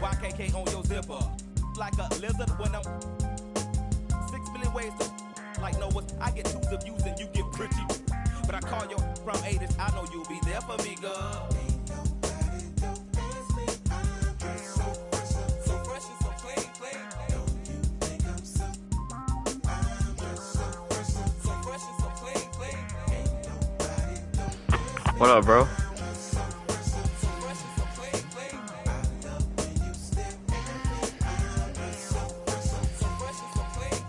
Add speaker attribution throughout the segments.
Speaker 1: YKK on your zipper. Like a lizard when I'm 6 million ways to like know what I get twos of views and you get pretty. But I call you from 80s, I know you'll be there for me, girl.
Speaker 2: What up, bro?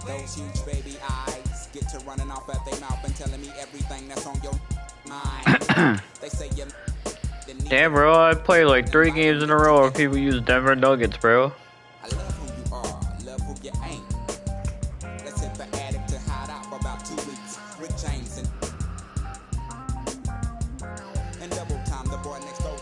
Speaker 3: Those huge baby eyes get to running off at their mouth and telling me everything that's on your mind. They say you.
Speaker 2: Damn, bro, I played like 3 games in a row where people use Denver Nuggets, bro.
Speaker 3: I love who you are, love who you ain't. Let's hit the attic to hide out for about 2 weeks. Rick James and double time, the boy next door.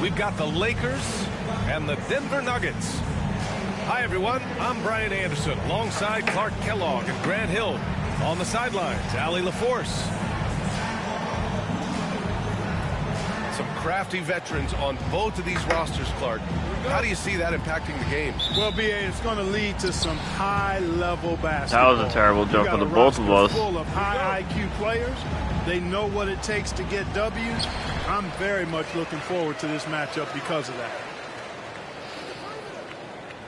Speaker 4: We've got the Lakers and the Denver Nuggets. Hi, everyone. I'm Brian Anderson alongside Clark Kellogg and Grant Hill. On the sidelines, Allie LaForce. Some crafty veterans on both of these rosters, Clark. How do you see that impacting the game?
Speaker 5: Well, BA, it's going to lead to some high-level basketball.
Speaker 2: That was a terrible jump for the both of us.
Speaker 5: Full of high IQ players. They know what it takes to get W's. I'm very much looking forward to this matchup because of that.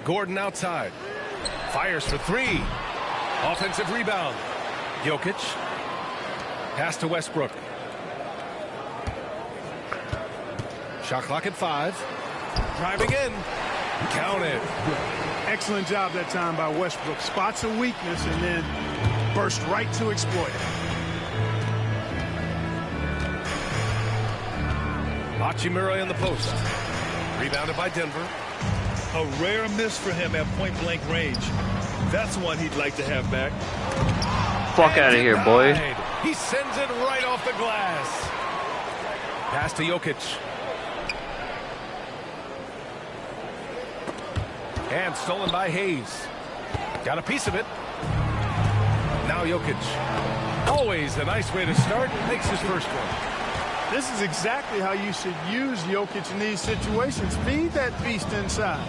Speaker 4: Gordon outside. Fires for 3. Offensive rebound. Jokic. Pass to Westbrook. Shot clock at 5. Driving in. Count it.
Speaker 5: Excellent job that time by Westbrook. Spots a weakness and then burst right to exploit it.
Speaker 4: Hachimura in the post. Rebounded by Denver.
Speaker 6: A rare miss for him at point-blank range. That's one he'd like to have back.
Speaker 2: Fuck out of here, boy.
Speaker 4: He sends it right off the glass. Pass to Jokic. And stolen by Hayes. Got a piece of it. Now Jokic. Always a nice way to start. Makes his first one.
Speaker 5: This is exactly how you should use Jokic in these situations. Feed that beast inside.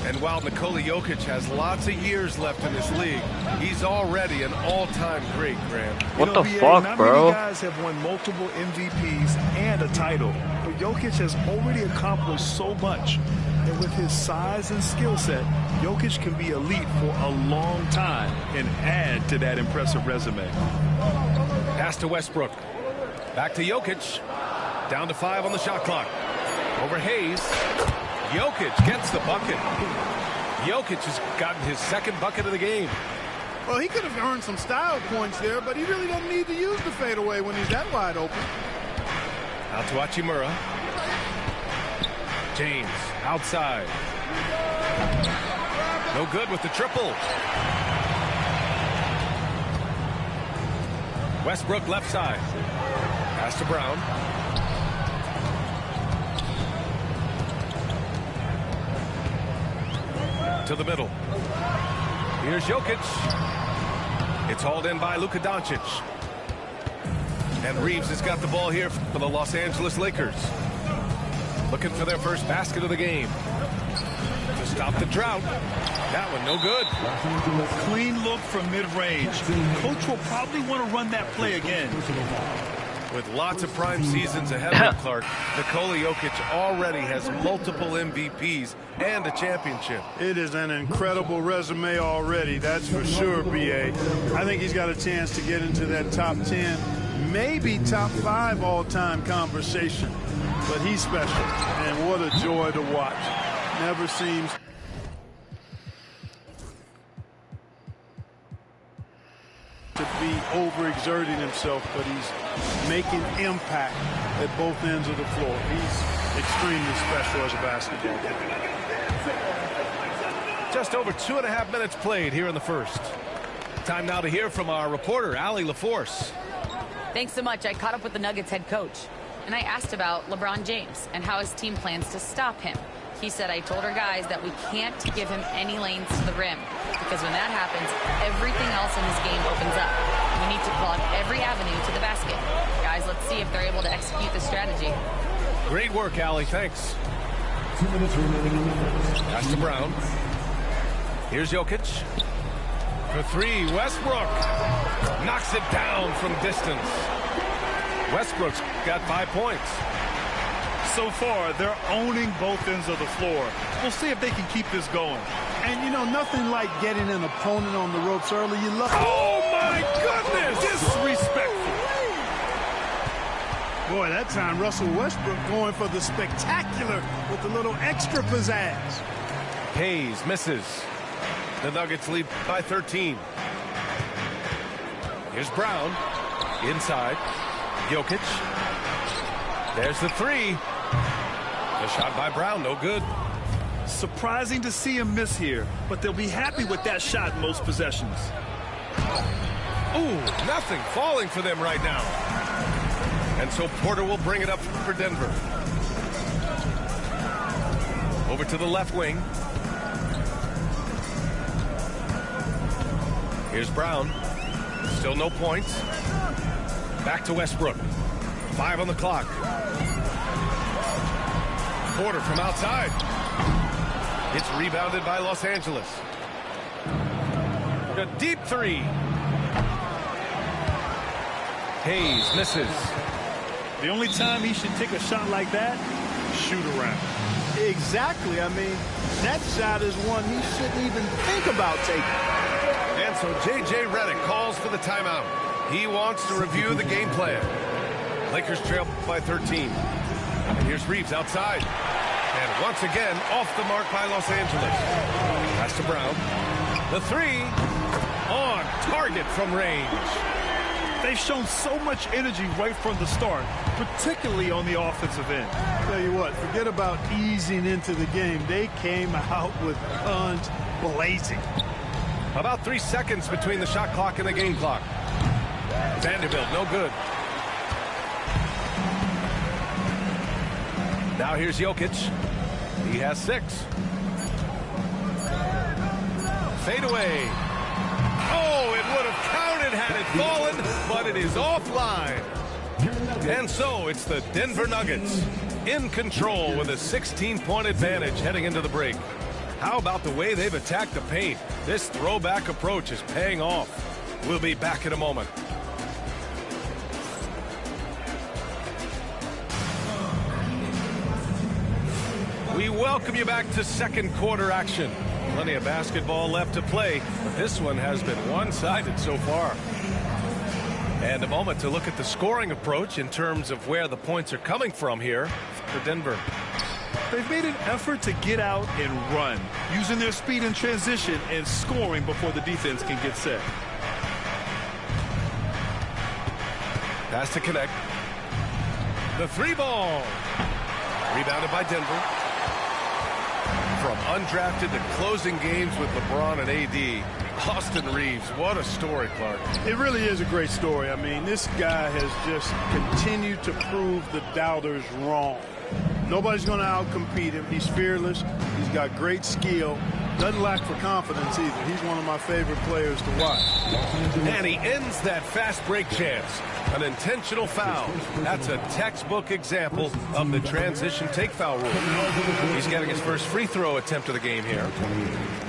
Speaker 4: And while Nikola Jokic has lots of years left in this league, he's already an all-time great, Grant.
Speaker 2: What the
Speaker 6: BA,
Speaker 2: fuck,
Speaker 6: not
Speaker 2: bro?
Speaker 6: Many guys have won multiple MVPs and a title, but Jokic has already accomplished so much. And with his size and skill set, Jokic can be elite for a long time and add to that impressive resume.
Speaker 4: Pass to Westbrook. Back to Jokic. Down to 5 on the shot clock. Over Hayes. Jokic gets the bucket. Jokic has gotten his second bucket of the game.
Speaker 5: Well, he could have earned some style points there, but he really doesn't need to use the fadeaway when he's that wide open.
Speaker 4: Out to Hachimura. James outside. No good with the triple. Westbrook left side. Pass to Brown. To the middle. Here's Jokic. It's hauled in by Luka Doncic. And Reeves has got the ball here for the Los Angeles Lakers. Looking for their first basket of the game. To stop the drought. That one no good.
Speaker 6: Clean look from mid-range. Coach will probably want to run that play again.
Speaker 4: With lots of prime seasons ahead of him, Clark, Nikola Jokic already has multiple MVPs and a championship.
Speaker 5: It is an incredible resume already, that's for sure, BA. I think he's got a chance to get into that top 10, maybe top 5 all-time conversation. But he's special, and what a joy to watch. Never seems... to be overexerting himself, but he's making impact at both ends of the floor. He's extremely special as a basketball player.
Speaker 4: Just over 2.5 minutes played here in the first. Time now to hear from our reporter, Allie LaForce.
Speaker 7: Thanks so much. I caught up with the Nuggets head coach. and I asked about LeBron James and how his team plans to stop him. He said, I told our guys that we can't give him any lanes to the rim, because when that happens, everything else in his game opens up. We need to clog every avenue to the basket. Guys, let's see if they're able to execute the strategy.
Speaker 4: Great work, Allie. Thanks. Pass to Brown. Here's Jokic. For three, Westbrook knocks it down from distance. Westbrook's got 5 points.
Speaker 6: So far, they're owning both ends of the floor. We'll see if they can keep this going.
Speaker 5: And, you know, nothing like getting an opponent on the ropes early. You love.
Speaker 6: Oh, my goodness! Disrespectful.
Speaker 5: Boy, that time Russell Westbrook going for the spectacular with a little extra pizzazz.
Speaker 4: Hayes misses. The Nuggets lead by 13. Here's Brown. Inside. Jokic. There's the three. The shot by Brown, no good.
Speaker 6: Surprising to see him miss here, but they'll be happy with that shot most possessions.
Speaker 4: Ooh, nothing falling for them right now. And so Porter will bring it up for Denver. Over to the left wing. Here's Brown. Still no points. Back to Westbrook. 5 on the clock. Porter from outside. It's rebounded by Los Angeles. A deep three. Hayes misses.
Speaker 6: The only time he should take a shot like that, shoot around.
Speaker 5: Exactly. I mean, that shot is one he shouldn't even think about taking.
Speaker 4: And so J.J. Redick calls for the timeout. He wants to review the game plan. Lakers trail by 13. And here's Reeves outside. And once again, off the mark by Los Angeles. Pass to Brown. The three on target from range.
Speaker 6: They've shown so much energy right from the start, particularly on the offensive end.
Speaker 5: Tell you what, forget about easing into the game. They came out with guns blazing.
Speaker 4: About 3 seconds between the shot clock and the game clock. Vanderbilt, no good. Now here's Jokic. He has 6. Fade away. Oh, it would have counted had it fallen, but it is offline. And so it's the Denver Nuggets in control with a 16-point advantage heading into the break. How about the way they've attacked the paint? This throwback approach is paying off. We'll be back in a moment. We welcome you back to second quarter action. Plenty of basketball left to play, but this one has been one-sided so far. And a moment to look at the scoring approach in terms of where the points are coming from here for Denver.
Speaker 6: They've made an effort to get out and run, using their speed in transition and scoring before the defense can get set.
Speaker 4: Pass to connect. The three ball. Rebounded by Denver. From undrafted to closing games with LeBron and AD, Austin Reeves, what a story, Clark.
Speaker 5: It really is a great story. I mean, this guy has just continued to prove the doubters wrong. Nobody's going to outcompete him. He's fearless. He's got great skill. Doesn't lack for confidence either. He's one of my favorite players to watch.
Speaker 4: And he ends that fast break chance. An intentional foul. That's a textbook example of the transition take foul rule. He's getting his first free throw attempt of the game here.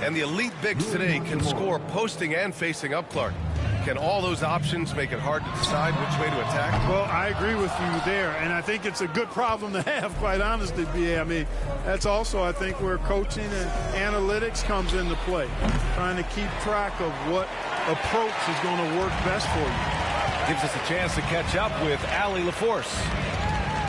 Speaker 4: And the elite bigs today can score posting and facing up, Clark. Can all those options make it hard to decide which way to attack?
Speaker 5: Well, I agree with you there, and I think it's a good problem to have, quite honestly, B.A. I mean, that's also, I think, where coaching and analytics comes into play, trying to keep track of what approach is going to work best for you.
Speaker 4: Gives us a chance to catch up with Allie LaForce.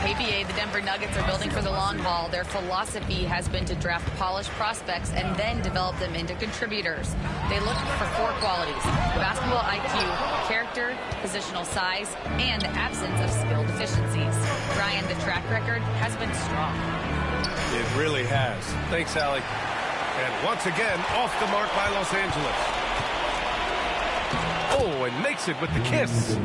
Speaker 7: KBA, the Denver Nuggets are building for the long haul. Their philosophy has been to draft polished prospects and then develop them into contributors. They look for 4 qualities: basketball IQ, character, positional size, and the absence of skill deficiencies. Ryan, the track record has been strong.
Speaker 4: It really has. Thanks, Allie. And once again, off the mark by Los Angeles. Oh, and makes it with the kiss.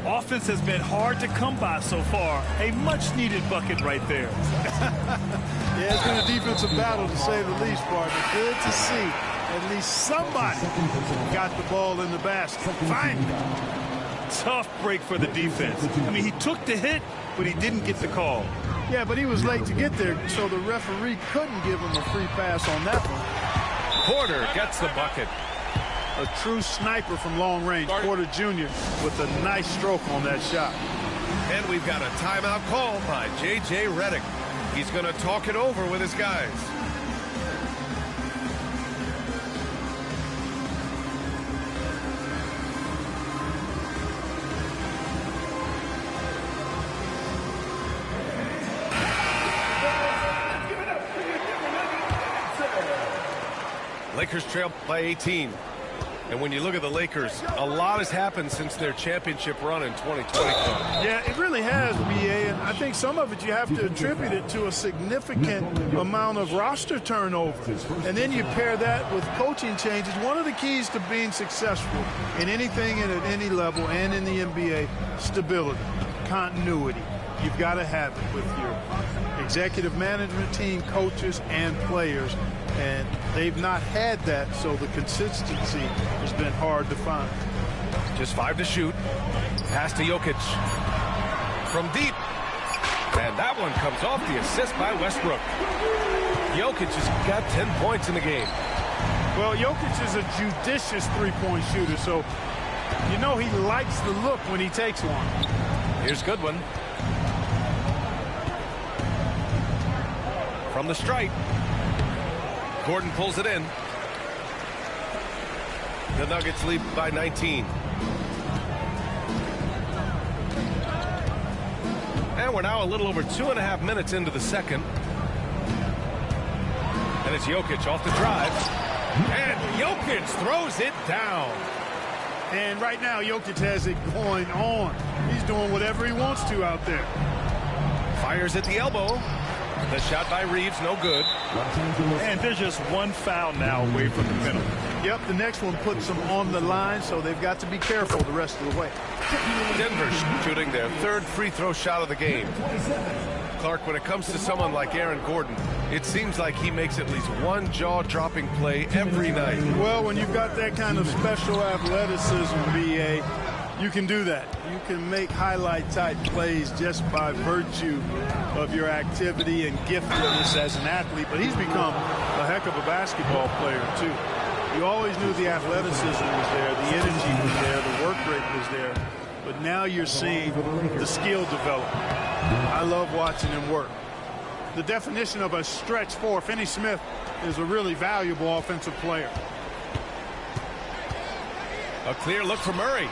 Speaker 6: Offense has been hard to come by so far. A much-needed bucket right there.
Speaker 5: Yeah, it's been a defensive battle, to say the least, partner. Good to see at least somebody got the ball in the basket. Finally.
Speaker 6: Tough break for the defense. I mean, he took the hit, but he didn't get the call.
Speaker 5: Yeah, but he was late to get there, so the referee couldn't give him a free pass on that one.
Speaker 4: Porter gets the bucket.
Speaker 5: A true sniper from long range, Porter Jr. with a nice stroke on that shot.
Speaker 4: And we've got a timeout call by J.J. Redick. He's going to talk it over with his guys. Lakers trail by 18. And when you look at the Lakers, a lot has happened since their championship run in 2020.
Speaker 5: Yeah, it really has, B.A., and I think some of it you have to attribute it to a significant amount of roster turnover. And then you pair that with coaching changes. One of the keys to being successful in anything and at any level and in the NBA, stability, continuity. You've got to have it with your executive management team, coaches, and players. And they've not had that, so the consistency has been hard to find.
Speaker 4: Just 5 to shoot. Pass to Jokic. From deep. And that one comes off the assist by Westbrook. Jokic has got 10 points in the game.
Speaker 5: Well, Jokic is a judicious three-point shooter, so you know he likes the look when he takes one.
Speaker 4: Here's Goodwin. From the stripe. Gordon pulls it in. The Nuggets lead by 19. And we're now a little over 2.5 minutes into the second. And it's Jokic off the drive. And Jokic throws it down.
Speaker 5: And right now, Jokic has it going on. He's doing whatever he wants to out there.
Speaker 4: Fires at the elbow. The shot by Reeves, no good.
Speaker 6: And there's just one foul now away from the penalty.
Speaker 5: Yep, the next one puts them on the line, so they've got to be careful the rest of the way.
Speaker 4: Denver shooting their third free throw shot of the game. Clark, when it comes to someone like Aaron Gordon, it seems like he makes at least one jaw-dropping play every night.
Speaker 5: Well, when you've got that kind of special athleticism, B.A., you can do that. You can make highlight-type plays just by virtue of your activity and giftedness as an athlete. But he's become a heck of a basketball player, too. You always knew the athleticism was there, the energy was there, the work rate was there. But now you're seeing the skill develop. I love watching him work. The definition of a stretch four, Finney Smith is a really valuable offensive player.
Speaker 4: A clear look for Murray.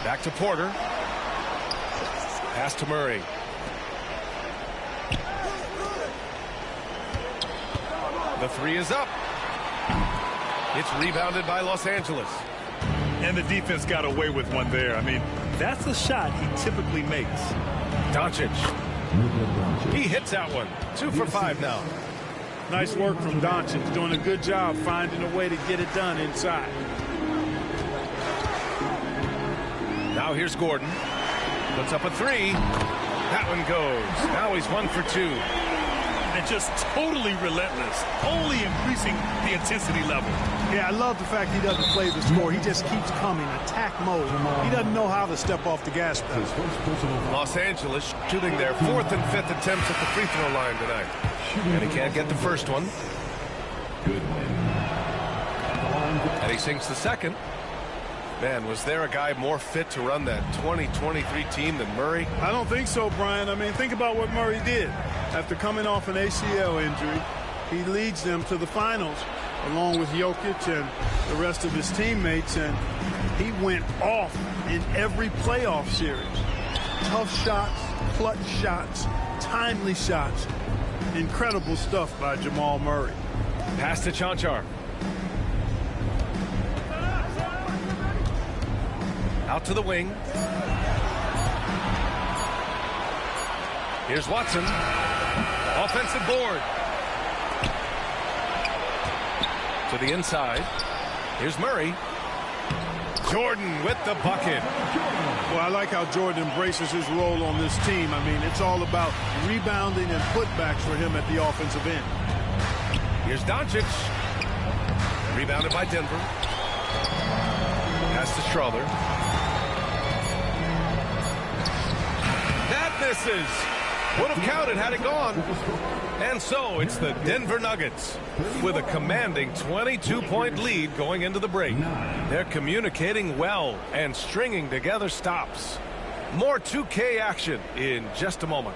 Speaker 4: Back to Porter. Pass to Murray. The three is up. It's rebounded by Los Angeles.
Speaker 6: And the defense got away with one there. I mean, that's a shot he typically makes.
Speaker 4: Doncic. He hits that one. 2 for 5 now.
Speaker 5: Nice work from Doncic. Doing a good job finding a way to get it done inside.
Speaker 4: Now here's Gordon. Puts up a three. That one goes. Now he's 1 for 2.
Speaker 6: And just totally relentless. Only increasing the intensity level.
Speaker 5: Yeah, I love the fact he doesn't play the score. He just keeps coming, attack mode. He doesn't know how to step off the gas pedal.
Speaker 4: Los Angeles shooting their 4th and 5th attempts at the free throw line tonight. And he can't get the first one. And he sinks the second. Man, was there a guy more fit to run that 2023 team than Murray?
Speaker 5: I don't think so, Brian. I mean, think about what Murray did. After coming off an ACL injury, he leads them to the finals along with Jokic and the rest of his teammates, and he went off in every playoff series. Tough shots, clutch shots, timely shots. Incredible stuff by Jamal Murray.
Speaker 4: Pass to Chanchar. Out to the wing. Here's Watson. Offensive board. To to the inside. Here's Murray. Jordan with the bucket.
Speaker 5: Well, I like how Jordan embraces his role on this team. I mean, it's all about rebounding and putbacks for him at the offensive end.
Speaker 4: Here's Doncic. Rebounded by Denver. Pass to Schroeder. That misses. Would have counted had it gone. And so it's the Denver Nuggets with a commanding 22-point lead going into the break. They're communicating well and stringing together stops. More 2K action in just a moment.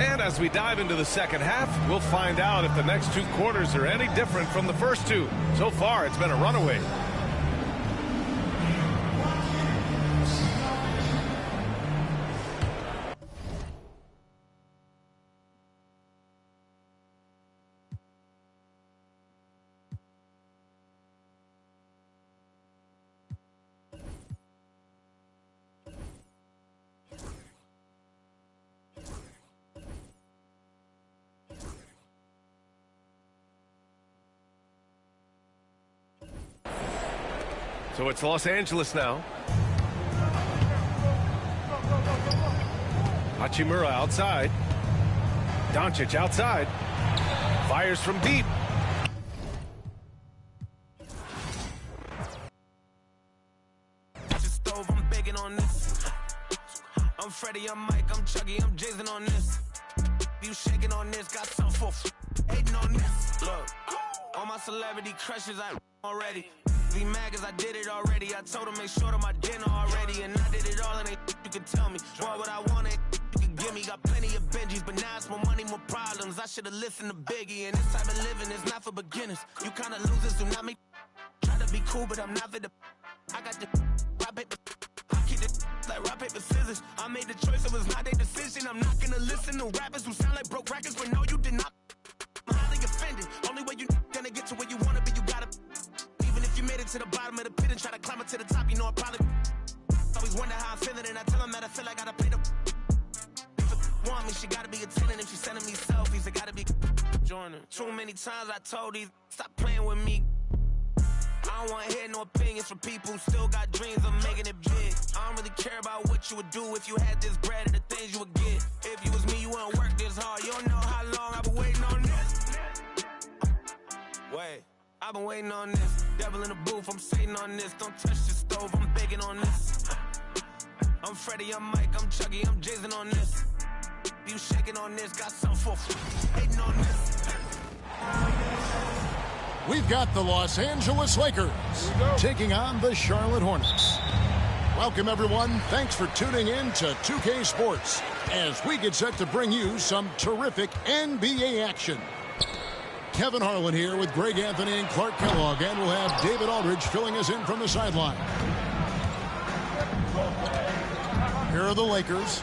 Speaker 4: And as we dive into the second half, we'll find out if the next two quarters are any different from the first two. So far, it's been a runaway. So it's Los Angeles now. Hachimura outside. Doncic outside. Fires from deep.
Speaker 8: Stove, I'm begging on this. I'm Freddie, I'm Mike, I'm Chucky, I'm Jason on this. You shaking on this, got some for hating on this. Look, all my celebrity crushes, I already. Be mad cause I did it already. I told them make sure to my dinner already. And I did it all and they you can tell me. Boy, what I want you can give me. Got plenty of Benjis, but now it's more money, more problems. I should've listened to Biggie. And this type of living is not for beginners. You kinda losers do not make try to be cool, but I'm not for the I got the rock paper. I keep it like rock paper scissors. I made the choice, it was not their decision. I'm not gonna listen to rappers who sound like broke records, but no, you did not. I'm highly offended. Only way you gonna get to where you wanna be, you gotta. Even if you made it to the bottom of the pit and try to climb it to the top, you know I probably always wonder how I'm feeling, and I tell them that I feel like I gotta pay the. If a want me, she gotta be a 10, and if she's sending me selfies, it gotta be joining. Too many times I told these, stop playing with me. I don't wanna hear no opinions from people who still got dreams of making it big. I don't really care about what you would do if you had this bread and the things you would get. If you was me, you wouldn't work this hard. You don't know how long I've been waiting on this. Wait. I've been waiting on this. Devil in the booth, I'm sitting on this. Don't touch the stove, I'm begging on this. I'm Freddie, I'm Mike, I'm Chucky, I'm Jason on this. You shaking on this, got some for hating on this.
Speaker 9: We've got the Los Angeles Lakers taking on the Charlotte Hornets. Welcome, everyone. Thanks for tuning in to 2K Sports as we get set to bring you some terrific NBA action. Kevin Harlan here with Greg Anthony and Clark Kellogg, and we'll have David Aldridge filling us in from the sideline. Here are the Lakers.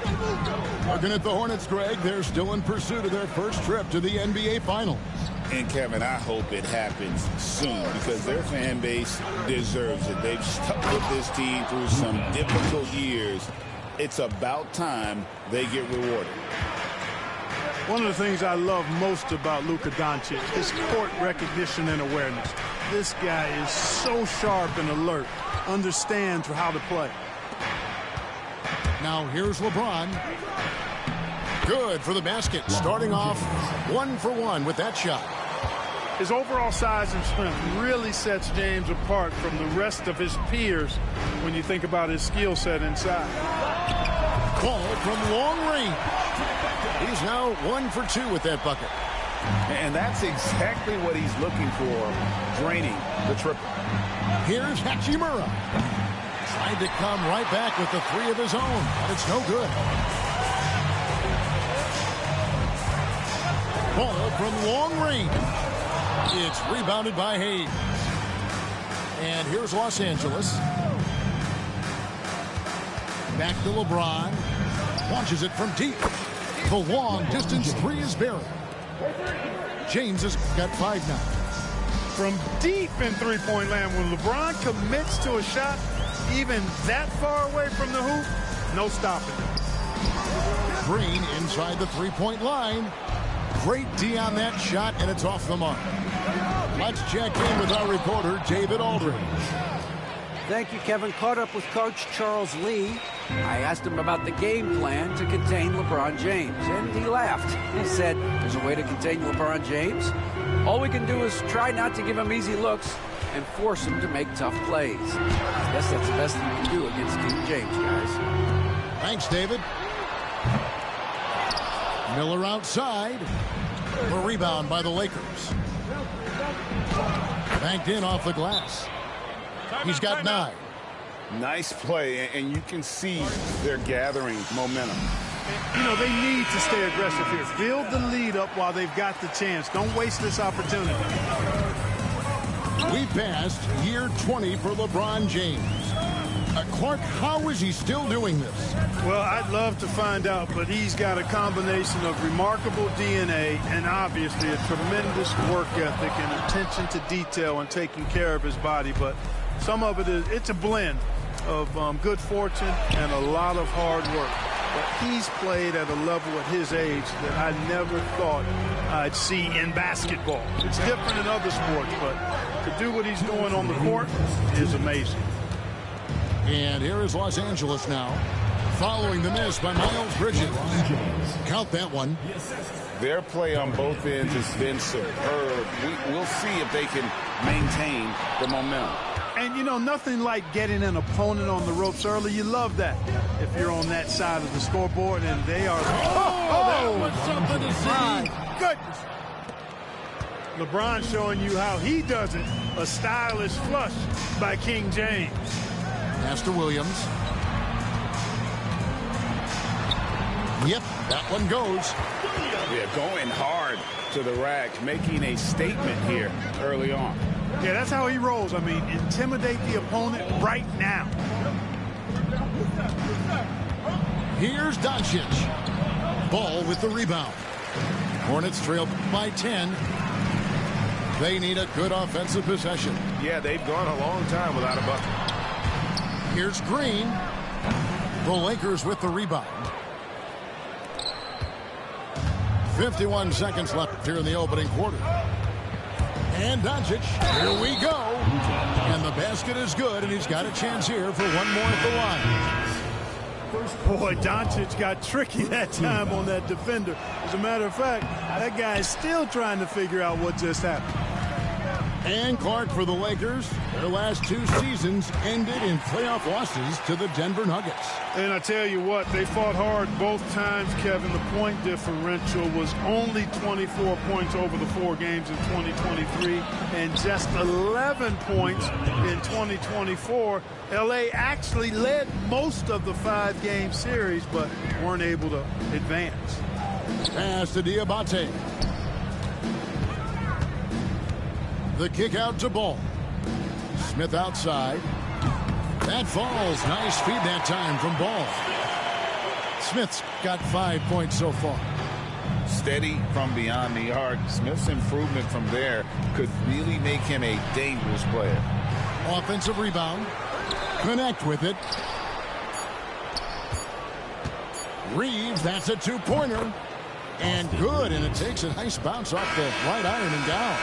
Speaker 9: Looking at the Hornets, Greg, they're still in pursuit of their first trip to the NBA Finals.
Speaker 10: And, Kevin, I hope it happens soon because their fan base deserves it. They've stuck with this team through some difficult years. It's about time they get rewarded.
Speaker 5: One of the things I love most about Luka Doncic is court recognition and awareness. This guy is so sharp and alert, understands how to play.
Speaker 9: Now here's LeBron. Good for the basket, starting off 1 for 1 with that shot.
Speaker 5: His overall size and strength really sets James apart from the rest of his peers when you think about his skill set inside.
Speaker 9: Ball from long range. He's now 1 for 2 with that bucket.
Speaker 10: And that's exactly what he's looking for, draining the triple.
Speaker 9: Here's Hachimura. Tried to come right back with the 3 of his own, but it's no good. Ball from long range. It's rebounded by Hayes. And here's Los Angeles. Back to LeBron. Launches it from deep. The long distance 3 is buried. James has got 5 now.
Speaker 5: from deep in three-point land. When LeBron commits to a shot even that far away from the hoop, no stopping him.
Speaker 9: Green inside the three-point line. Great D on that shot, and it's off the mark. Let's check in with our reporter, David Aldridge.
Speaker 11: Thank you, Kevin. Caught up with Coach Charles Lee. I asked him about the game plan to contain LeBron James, and he laughed. He said, there's a way to contain LeBron James. All we can do is try not to give him easy looks and force him to make tough plays. I guess that's the best thing we can do against King James, guys.
Speaker 9: Thanks, David. Miller outside. The rebound by the Lakers. Banked in off the glass. He's got 9.
Speaker 10: Nice play, and you can see they're gathering momentum.
Speaker 5: You know, they need to stay aggressive here. Build the lead up while they've got the chance. Don't waste this opportunity.
Speaker 9: We passed year 20 for LeBron James. Clark, how is he still doing this?
Speaker 5: Well, I'd love to find out, but he's got a combination of remarkable DNA and obviously a tremendous work ethic and attention to detail and taking care of his body. But some of it's a blend of good fortune and a lot of hard work. But he's played at a level at his age that I never thought I'd see in basketball. It's different in other sports, but to do what he's doing on the court is amazing.
Speaker 9: And here is Los Angeles now, following the miss by Miles Bridges. Count that one.
Speaker 10: Their play on both ends has been superb. We'll see if they can maintain the momentum.
Speaker 5: And, you know, nothing like getting an opponent on the ropes early. You love that if you're on that side of the scoreboard, and they are. Oh, that was something to see. My goodness. LeBron showing you how he does it. A stylish flush by King James.
Speaker 9: Master Williams. Yep, that one goes.
Speaker 10: Yeah, going hard to the rack, making a statement here early on.
Speaker 5: Yeah, that's how he rolls. I mean, intimidate the opponent right now.
Speaker 9: Here's Doncic. Ball with the rebound. Hornets trail by 10. They need a good offensive possession.
Speaker 4: Yeah, they've gone a long time without a bucket.
Speaker 9: Here's Green. The Lakers with the rebound. 51 seconds left here in the opening quarter. And Doncic, here we go. And the basket is good, and he's got a chance here for one more at the line.
Speaker 5: Boy, Doncic got tricky that time on that defender. As a matter of fact, that guy is still trying to figure out what just happened.
Speaker 9: And Clark for the Lakers. Their last 2 seasons ended in playoff losses to the Denver Nuggets.
Speaker 5: And I tell you what, they fought hard both times, Kevin. The point differential was only 24 points over the 4 games in 2023 and just 11 points in 2024. LA actually led most of the 5-game series, but weren't able to advance.
Speaker 9: Pass to Diabate. The kick out to Ball. Smith outside. That falls. Nice feed that time from Ball. Smith's got 5 points so far.
Speaker 10: Steady from beyond the arc. Smith's improvement from there could really make him a dangerous player.
Speaker 9: Offensive rebound. Connect with it. Reeves, that's a 2-pointer. And good, and it takes a nice bounce off the right iron and down.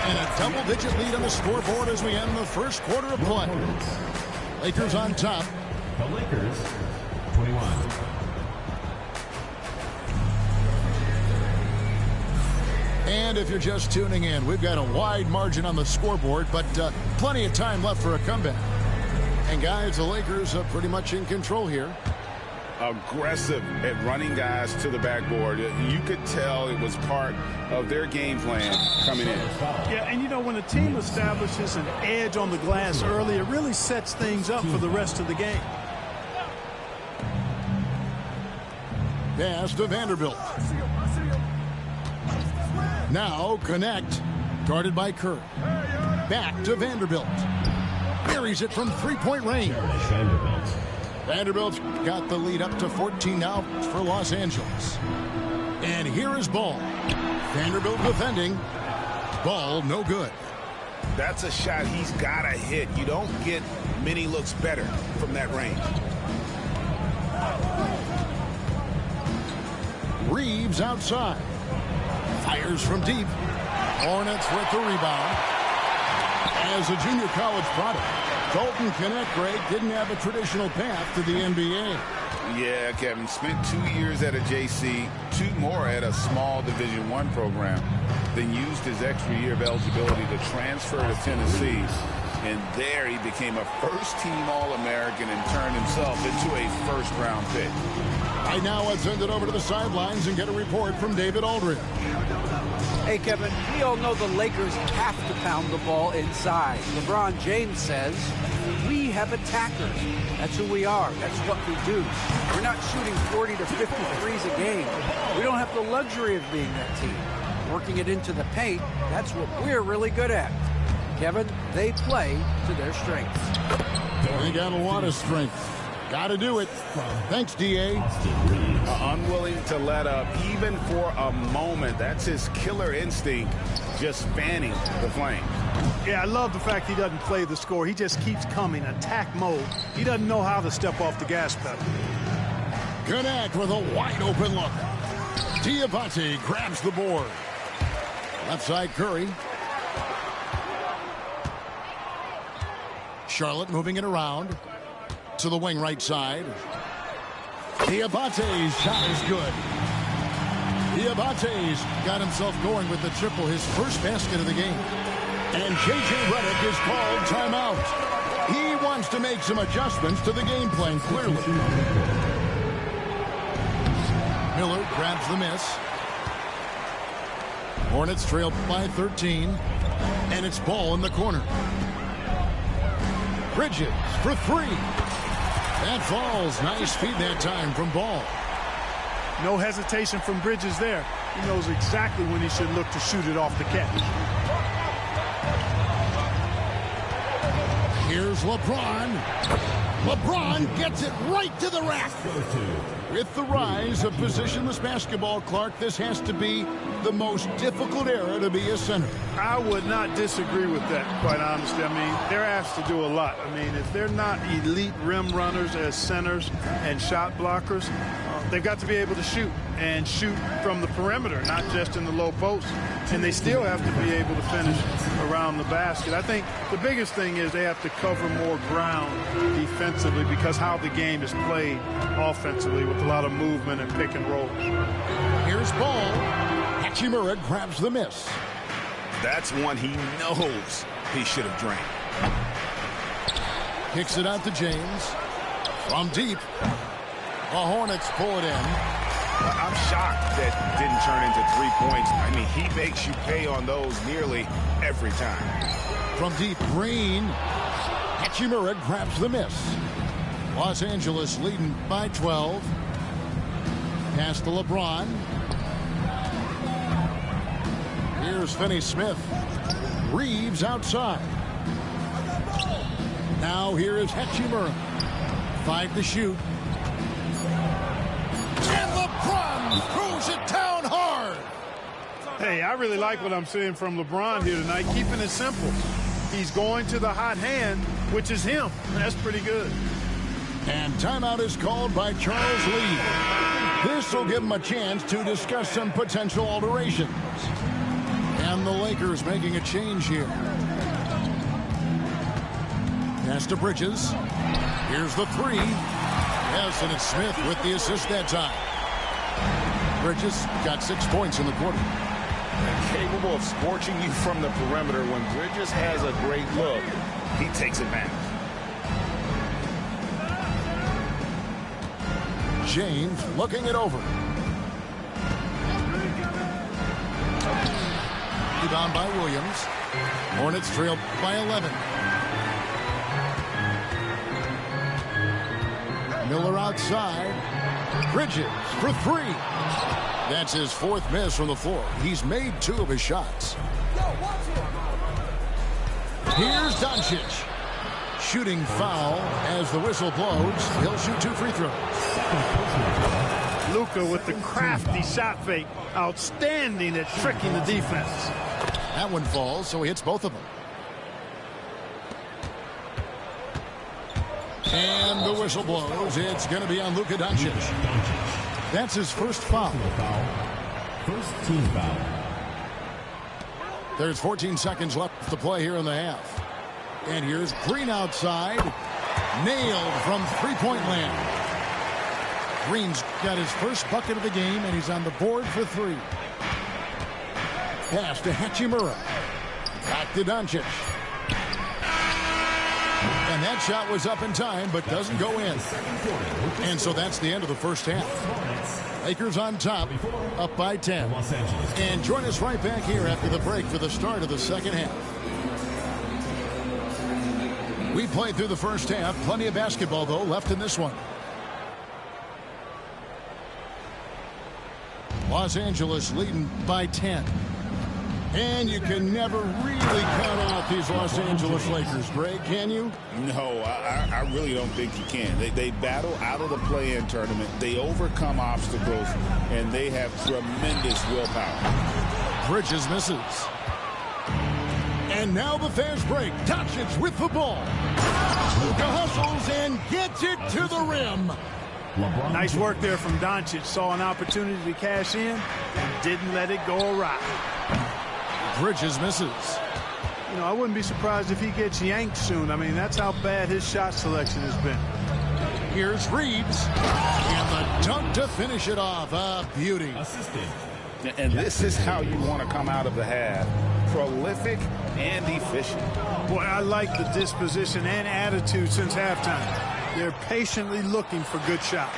Speaker 9: And a double-digit lead on the scoreboard as we end the first quarter of play. Lakers on top.
Speaker 12: The Lakers, 21.
Speaker 9: And if you're just tuning in, we've got a wide margin on the scoreboard, but plenty of time left for a comeback. And guys, the Lakers are pretty much in control here.
Speaker 10: Aggressive at running guys to the backboard. You could tell it was part of their game plan coming in.
Speaker 5: Yeah, and you know, when a team establishes an edge on the glass early, it really sets things up for the rest of the game.
Speaker 9: Pass to Vanderbilt. Now connect. Guarded by Kerr. Back to Vanderbilt. Buries it from 3-point range. Vanderbilt's got the lead up to 14 now for Los Angeles. And here is Ball. Vanderbilt defending. Ball no good.
Speaker 10: That's a shot he's got to hit. You don't get many looks better from that range.
Speaker 9: Reeves outside. Fires from deep. Hornets with the rebound. As a junior college product, Dalton Knecht, Greg, didn't have a traditional path to the NBA.
Speaker 10: Yeah, Kevin, spent 2 years at a JC, 2 more at a small Division I program, then used his extra year of eligibility to transfer to Tennessee. And there he became a first-team All-American and turned himself into a first-round pick.
Speaker 9: Right now, let's send it over to the sidelines and get a report from David Aldridge.
Speaker 11: Hey, Kevin, we all know the Lakers have to pound the ball inside. LeBron James says, we have attackers. That's who we are. That's what we do. We're not shooting 40 to 50 threes a game. We don't have the luxury of being that team. Working it into the paint, that's what we're really good at. Kevin, they play to their strengths.
Speaker 9: They got a lot of strength. Got to do it. Thanks, D.A.
Speaker 10: Unwilling to let up even for a moment. That's his killer instinct, just fanning the flame.
Speaker 5: Yeah, I love the fact he doesn't play the score. He just keeps coming, attack mode. He doesn't know how to step off the gas pedal.
Speaker 9: Knecht with a wide open look. Diabate grabs the board. Left side Curry. Charlotte moving it around to the wing right side. Diabate's shot is good. Diabate's got himself going with the triple, his first basket of the game. And J.J. Redick is called timeout. He wants to make some adjustments to the game plan, clearly. Miller grabs the miss. Hornets trail by 13. And it's Ball in the corner. Bridges for 3. That falls. Nice feed that time from Ball.
Speaker 5: No hesitation from Bridges there. He knows exactly when he should look to shoot it off the catch.
Speaker 9: Here's LeBron. LeBron gets it right to the rack. With the rise of positionless basketball, Clark, this has to be the most difficult era to be a center.
Speaker 5: I would not disagree with that, quite honestly. I mean, they're asked to do a lot. I mean, if they're not elite rim runners as centers and shot blockers, they've got to be able to shoot and shoot from the perimeter, not just in the low post. And they still have to be able to finish around the basket. I think the biggest thing is they have to cover more ground defensively because how the game is played offensively with a lot of movement and pick and roll.
Speaker 9: Here's Ball. Hachimura grabs the miss.
Speaker 10: That's one he knows he should have drained.
Speaker 9: Kicks it out to James. From deep. The Hornets pull it in.
Speaker 10: I'm shocked that didn't turn into 3 points. I mean, he makes you pay on those nearly every time.
Speaker 9: From deep, Green. Hachimura grabs the miss. Los Angeles leading by 12. Pass to LeBron. Here's Finney-Smith. Reeves outside. Now here is Hachimura. 5 to shoot. And LeBron throws it down hard.
Speaker 5: Hey, I really like what I'm seeing from LeBron here tonight, keeping it simple. He's going to the hot hand, which is him. That's pretty good.
Speaker 9: And timeout is called by Charles Lee. This will give him a chance to discuss some potential alterations. And the Lakers making a change here. Pass to Bridges. Here's the 3. Yes, and it's Smith with the assist that time. Bridges got 6 points in the quarter.
Speaker 10: Capable of scorching you from the perimeter. When Bridges has a great look, he takes advantage.
Speaker 9: James looking it over. Rebound by Williams. Hornets trail by 11. Miller outside. Bridges for 3. That's his 4th miss from the floor. He's made 2 of his shots. Here's Doncic. Shooting foul as the whistle blows. He'll shoot 2 free throws.
Speaker 5: Luka with the crafty shot fake. Outstanding at tricking the defense.
Speaker 9: That one falls, so he hits both of them. And the whistle blows. It's going to be on Luka Doncic. That's his first foul.
Speaker 12: First team foul.
Speaker 9: There's 14 seconds left to play here in the half. And here's Green outside. Nailed from three-point land. Green's got his first bucket of the game, and he's on the board for three. Pass to Hachimura. Back to Doncic. And that shot was up in time, but doesn't go in. And so that's the end of the first half. Lakers on top, up by 10. And join us right back here after the break for the start of the second half. We played through the first half. Plenty of basketball, though, left in this one. Los Angeles leading by 10. And you can never really count out these Los Angeles Lakers, Greg, can you?
Speaker 10: No, I really don't think you can. They battle out of the play-in tournament. They overcome obstacles, and they have tremendous willpower.
Speaker 9: Bridges misses. And now the fast break. Doncic with the ball. Luka hustles and gets it to the rim.
Speaker 5: Nice work there from Doncic. Saw an opportunity to cash in and didn't let it go awry.
Speaker 9: Bridges misses.
Speaker 5: You know, I wouldn't be surprised if he gets yanked soon. I mean, that's how bad his shot selection has been.
Speaker 9: Here's Reeves. And the dunk to finish it off. A beauty.
Speaker 12: Assistant.
Speaker 10: And this is how you want to come out of the half. Prolific and efficient.
Speaker 5: Boy, I like the disposition and attitude since halftime. They're patiently looking for good shots.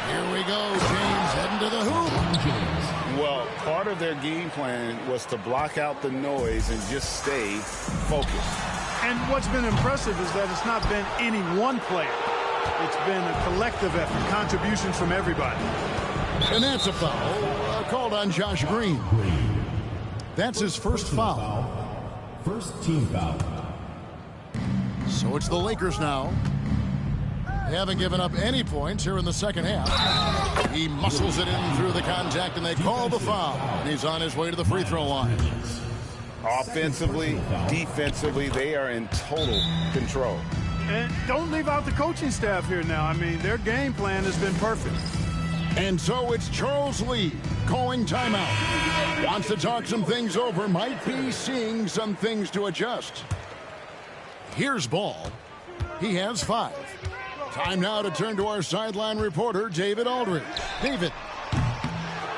Speaker 9: Here we go. James heading to the hoop.
Speaker 10: Well, part of their game plan was to block out the noise and just stay focused.
Speaker 5: And what's been impressive is that it's not been any one player. It's been a collective effort, contributions from everybody.
Speaker 9: And that's a foul called on Josh Green. That's his first foul.
Speaker 12: First team foul.
Speaker 9: So it's the Lakers now. They haven't given up any points here in the second half. He muscles it in through the contact, and they call the foul. And he's on his way to the free throw line.
Speaker 10: Offensively, defensively, they are in total control.
Speaker 5: And don't leave out the coaching staff here now. I mean, their game plan has been perfect.
Speaker 9: And so it's Charles Lee calling timeout. Wants to talk some things over. Might be seeing some things to adjust. Here's Ball. He has 5. Time now to turn to our sideline reporter, David Aldridge. David.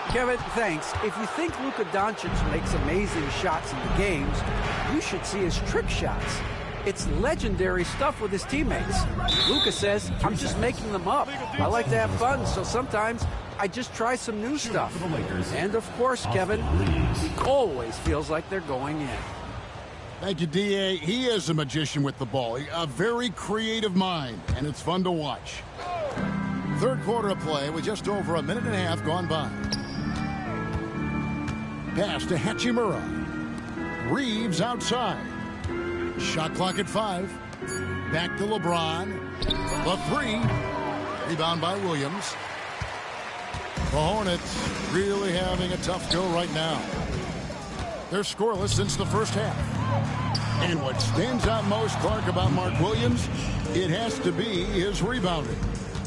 Speaker 11: Kevin, thanks. If you think Luka Doncic makes amazing shots in the games, you should see his trick shots. It's legendary stuff with his teammates. Luka says, I'm just making them up. I like to have fun, so sometimes I just try some new stuff. And of course, Kevin, he always feels like they're going in.
Speaker 9: Thank you, D.A. He is a magician with the ball. A very creative mind, and it's fun to watch. Third quarter of play with just over a minute and a half gone by. Pass to Hachimura. Reeves outside. Shot clock at 5. Back to LeBron. The 3. Rebound by Williams. The Hornets really having a tough go right now. They're scoreless since the first half. And what stands out most, Clark, about Mark Williams, it has to be his rebounding.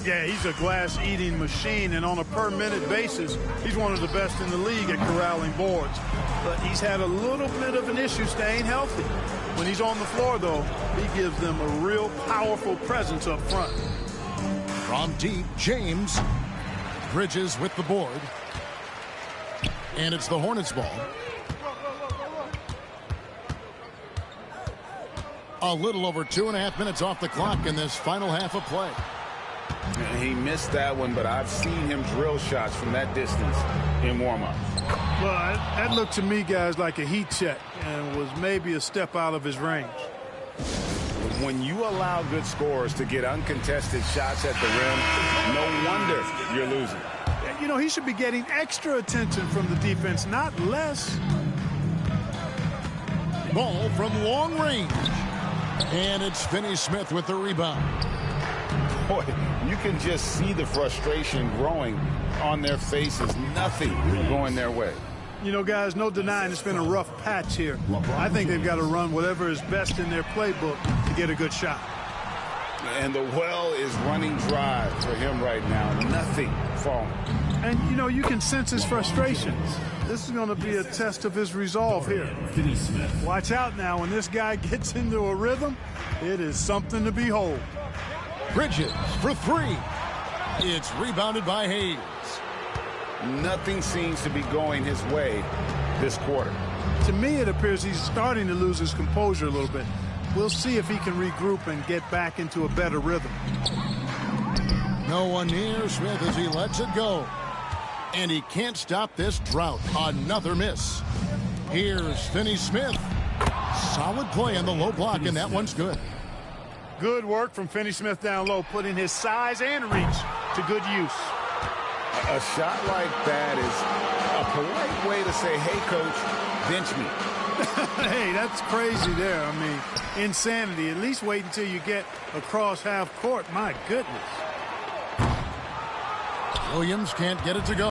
Speaker 5: Yeah, he's a glass-eating machine, and on a per-minute basis, he's one of the best in the league at corralling boards. But he's had a little bit of an issue staying healthy. When he's on the floor, though, he gives them a real powerful presence up front.
Speaker 9: From deep, James. Bridges with the board. And it's the Hornets' ball. A little over 2.5 minutes off the clock in this final half of play.
Speaker 10: He missed that one, but I've seen him drill shots from that distance in warm-up.
Speaker 5: Well, that looked to me, guys, like a heat check and was maybe a step out of his range.
Speaker 10: When you allow good scorers to get uncontested shots at the rim, no wonder you're losing.
Speaker 5: You know, he should be getting extra attention from the defense, not less.
Speaker 9: Ball from long range. And it's Finney-Smith with the rebound.
Speaker 10: Boy, you can just see the frustration growing on their faces. Nothing going their way.
Speaker 5: You know, guys, no denying it's been a rough patch here. I think they've got to run whatever is best in their playbook to get a good shot.
Speaker 10: And the well is running dry for him right now. Nothing falling.
Speaker 5: And, you know, you can sense his frustrations. This is going to be a test of his resolve here. Watch out now. When this guy gets into a rhythm, it is something to behold.
Speaker 9: Bridges for three. It's rebounded by Hayes.
Speaker 10: Nothing seems to be going his way this quarter.
Speaker 5: To me, it appears he's starting to lose his composure a little bit. We'll see if he can regroup and get back into a better rhythm.
Speaker 9: No one near Smith as he lets it go. And he can't stop this drought. Another miss. Here's Finney Smith. Solid play on the low block, and that one's good.
Speaker 5: Good work from Finney Smith down low, putting his size and reach to good use.
Speaker 10: A shot like that is a polite way to say, hey, coach, bench me.
Speaker 5: Hey, that's crazy there. I mean, insanity. At least wait until you get across half court. My goodness.
Speaker 9: Williams can't get it to go.